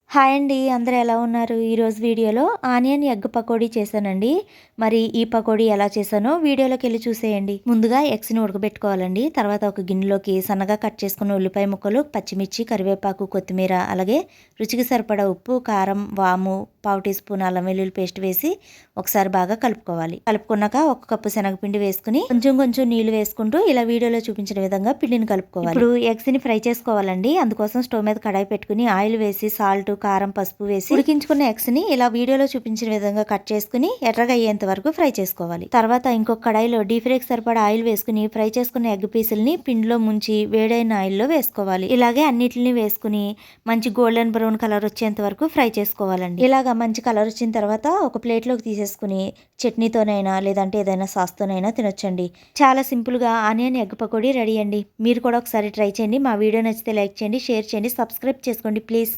Hi అండి. అందరూ ఎలా ఉన్నారు? ఈరోజు వీడియోలో ఆనియన్ ఎగ్ పకోడీ చేశానండి. మరి ఈ పకోడీ ఎలా చేశానో వీడియోలోకెళ్ళి చూసేయండి. ముందుగా ఎగ్స్‌ని ఉడకబెట్టుకోవాలండి. తర్వాత ఒక గిన్నెలోకి సన్నగా కట్ చేసుకున్న ఉల్లిపాయ ముక్కలు, పచ్చిమిర్చి, కరివేపాకు, కొత్తిమీర, అలాగే రుచికి సరిపడా ఉప్పు, కారం, వాము, పావు టీ స్పూన్ అల్లం వెల్లుల్లి పేస్ట్ వేసి ఒకసారి బాగా కలుపుకోవాలి. కలుపుకున్నాక ఒక కప్పు శనగపిండి వేసుకుని కొంచెం కొంచెం నీళ్లు వేసుకుంటూ ఇలా వీడియోలో చూపించిన విధంగా పిండిని కలుపుకోవాలి. ఇప్పుడు ఎగ్స్‌ని ఫ్రై చేసుకోవాలండి. అందుకోసం స్టవ్ మీద కడాయి పెట్టుకుని ఆయిల్ వేసి సాల్ట్, కారం, పసుపు వేసి ఉడికించుకున్న ఎగ్స్‌ని ఇలా వీడియోలో చూపించిన విధంగా కట్ చేసుకుని ఎర్రగా అయ్యేంత వరకు ఫ్రై చేసుకోవాలి. తర్వాత ఇంకొక కడాయిలో డీప్ ఫ్రైకి సరిపడా ఆయిల్ వేసుకుని ఫ్రై చేసుకున్న ఎగ్ పీసుల్ని పిండిలో ముంచి వేడైన ఆయిల్లో వేసుకోవాలి. ఇలాగే అన్నిటిని వేసుకుని మంచి గోల్డెన్ బ్రౌన్ కలర్ వచ్చేంత వరకు ఫ్రై చేసుకోవాలండి. ఇలాగా మంచి కలర్ వచ్చిన తర్వాత ఒక ప్లేట్లోకి తీసేసుకుని చట్నీతోనైనా లేదంటే ఏదైనా సాస్తోనైనా తినొచ్చండి. చాలా సింపుల్గా ఆనియన్ ఎగ్ పకోడీ రెడీ అండి. మీరు కూడా ఒకసారి ట్రై చేయండి. మా వీడియో నచ్చితే లైక్ చేయండి, షేర్ చేయండి, సబ్స్క్రైబ్ చేసుకోండి ప్లీజ్.